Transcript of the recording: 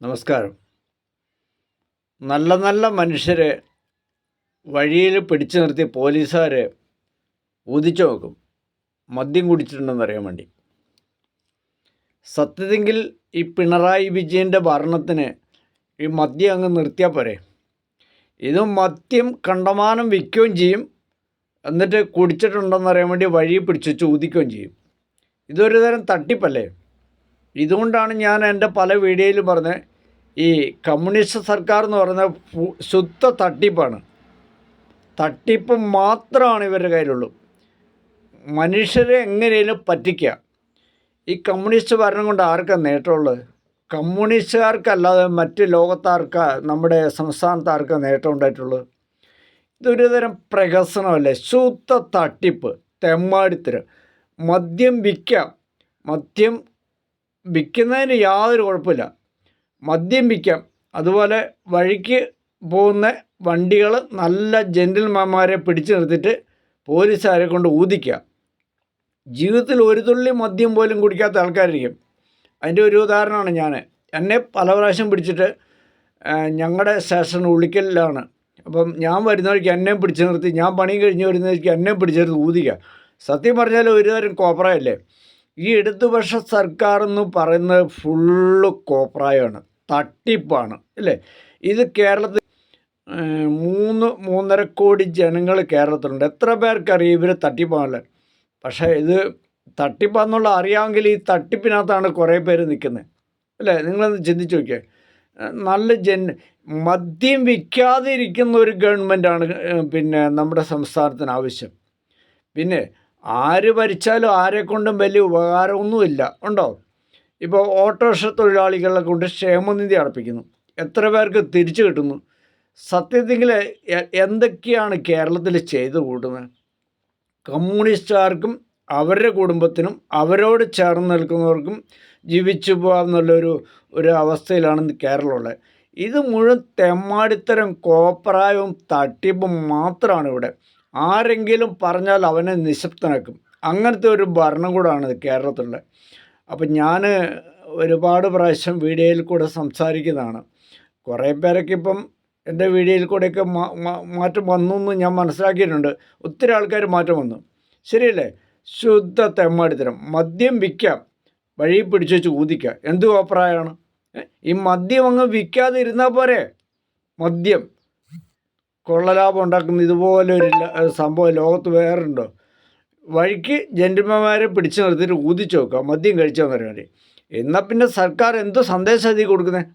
നമസ്കാരം. നല്ല നല്ല മനുഷ്യരെ വഴിയിൽ പിടിച്ചു നിർത്തി പോലീസുകാർ ഊതിച്ചു നോക്കും, മദ്യം കുടിച്ചിട്ടുണ്ടെന്ന് അറിയാൻ വേണ്ടി. സത്യത്തിൽ ഈ പിണറായി വിജയൻ്റെ ഭരണത്തിന് ഈ മദ്യം അങ്ങ് നിർത്തിയാൽ പോരെ. ഇതും മദ്യം കണ്ടമാനം വിൽക്കുകയും ചെയ്യും, എന്നിട്ട് കുടിച്ചിട്ടുണ്ടെന്ന് അറിയാൻ വേണ്ടി വഴിയിൽ പിടിച്ചു ഊതിക്കുകയും ചെയ്യും. ഇതൊരു തരം തട്ടിപ്പല്ലേ. ഇതുകൊണ്ടാണ് ഞാൻ എൻ്റെ പല വീഡിയോയിലും പറഞ്ഞത്, ഈ കമ്മ്യൂണിസ്റ്റ് സർക്കാർ എന്ന് പറയുന്നത് ശുദ്ധ തട്ടിപ്പാണ്. തട്ടിപ്പ് മാത്രമാണ് ഇവരുടെ കയ്യിലുള്ളൂ. മനുഷ്യരെ എങ്ങനെയും പറ്റിക്കുക. ഈ കമ്മ്യൂണിസ്റ്റ് ഭരണം കൊണ്ട് ആർക്കാണ് നേട്ടമുള്ളത്? കമ്മ്യൂണിസ്റ്റുകാർക്കല്ലാതെ മറ്റ് ലോകത്താർക്കാ, നമ്മുടെ സംസ്ഥാനത്താർക്കാണ് നേട്ടം ഉണ്ടായിട്ടുള്ളത്? ഇതൊരു തരം പ്രഹസനമല്ലേ, ശുദ്ധ തട്ടിപ്പ്, തെമ്മാടിത്തരം. മദ്യം വിൽക്കാം, മദ്യം വിൽക്കുന്നതിന് യാതൊരു കുഴപ്പമില്ല, മദ്യം വിൽക്കാം. അതുപോലെ വഴിക്ക് പോകുന്ന വണ്ടികൾ നല്ല ജെന്റിൽമാന്മാരെ പിടിച്ചു നിർത്തിയിട്ട് പോലീസുകാരെ കൊണ്ട് ഊതിക്കുക. ജീവിതത്തിൽ ഒരു തുള്ളി മദ്യം പോലും കുടിക്കാത്ത ആൾക്കാരായിരിക്കും. അതിൻ്റെ ഒരു ഉദാഹരണമാണ് ഞാൻ. എന്നെ പല പ്രാവശ്യം പിടിച്ചിട്ട് ഞങ്ങളുടെ സ്റ്റേഷൻ ഉളിക്കലിലാണ്. അപ്പം ഞാൻ വരുന്ന വഴിക്ക് എന്നെ പിടിച്ചു നിർത്തി, ഞാൻ പണി കഴിഞ്ഞ് വരുന്ന വഴിക്ക് എന്നെ പിടിച്ചെടുത്ത് ഊതിക്കുക. സത്യം പറഞ്ഞാൽ ഒരു തരം കോപ്രായല്ലേ. ഈ ഇടതുപക്ഷ സർക്കാർ എന്ന് പറയുന്നത് ഫുള്ള് കോപ്രായമാണ്, തട്ടിപ്പാണ് അല്ലേ. ഇത് കേരളത്തിൽ 3-3.5 കോടി ജനങ്ങൾ കേരളത്തിലുണ്ട്. എത്ര പേർക്കറിയാം ഇവർ തട്ടിപ്പാണല്ലേ. പക്ഷേ ഇത് തട്ടിപ്പാന്നുള്ള അറിയാമെങ്കിൽ ഈ തട്ടിപ്പിനകത്താണ് കുറേ പേര് നിൽക്കുന്നത് അല്ലേ. നിങ്ങളൊന്ന് ചിന്തിച്ച് നോക്കിയേ. നല്ല മദ്യം വിൽക്കാതെ ഇരിക്കുന്ന ഒരു ഗവൺമെൻറ്റാണ് പിന്നെ നമ്മുടെ സംസ്ഥാനത്തിന് ആവശ്യം. പിന്നെ ആര് ഭരിച്ചാലും ആരെക്കൊണ്ടും വലിയ ഉപകാരമൊന്നുമില്ല, ഉണ്ടോ? ഇപ്പോൾ ഓട്ടോറിക്ഷ തൊഴിലാളികളെ കൊണ്ട് ക്ഷേമനിധി അടപ്പിക്കുന്നു, എത്ര പേർക്ക് തിരിച്ചു കിട്ടുന്നു? സത്യത്തിൽ എന്തൊക്കെയാണ് കേരളത്തിൽ ചെയ്തു കൂട്ടുന്നത്? കമ്മ്യൂണിസ്റ്റുകാർക്കും അവരുടെ കുടുംബത്തിനും അവരോട് ചേർന്ന് നിൽക്കുന്നവർക്കും ജീവിച്ചു പോകാമെന്നുള്ളൊരു അവസ്ഥയിലാണ് കേരളമുള്ളത്. ഇത് മുഴുവൻ തെമ്മാടിത്തരം, കോപ്രായവും തട്ടിപ്പും മാത്രമാണ് ഇവിടെ. ആരെങ്കിലും പറഞ്ഞാൽ അവനെ നിശബ്ദനാക്കും. അങ്ങനത്തെ ഒരു ഭരണകൂടമാണ് കേരളത്തിലുള്ളത്. അപ്പം ഞാൻ ഒരുപാട് പ്രാവശ്യം വീഡിയോയിൽ കൂടെ സംസാരിക്കുന്നതാണ്. കുറേ പേരൊക്കെ ഇപ്പം എൻ്റെ വീഡിയോയിൽ കൂടെയൊക്കെ മാറ്റം വന്നു എന്ന് ഞാൻ മനസ്സിലാക്കിയിട്ടുണ്ട്. ഒത്തിരി ആൾക്കാർ മാറ്റം വന്നു, ശരിയല്ലേ. ശുദ്ധ തെമ്മാടിത്തരം. മദ്യം വിൽക്കാം, വഴി പിടിച്ചു വെച്ച് ഊതിക്കുക, എന്ത് അഭിപ്രായമാണ്? ഈ മദ്യം അങ്ങ് വിൽക്കാതെ ഇരുന്നാൽ പോരെ. മദ്യം കൊള്ളലാഭം ഉണ്ടാക്കുന്ന ഇതുപോലെ ഒരു സംഭവം ലോകത്ത് വേറുണ്ടോ? വഴിക്ക് ജെന്റിൽമാന്മാരെ പിടിച്ചു നിർത്തിയിട്ട് ഊതിച്ചു നോക്കുക, മദ്യം കഴിച്ചോന്ന് പറയാൻ. എന്നാൽ പിന്നെ സർക്കാർ എന്ത് സന്ദേശം കൊടുക്കുന്നത്?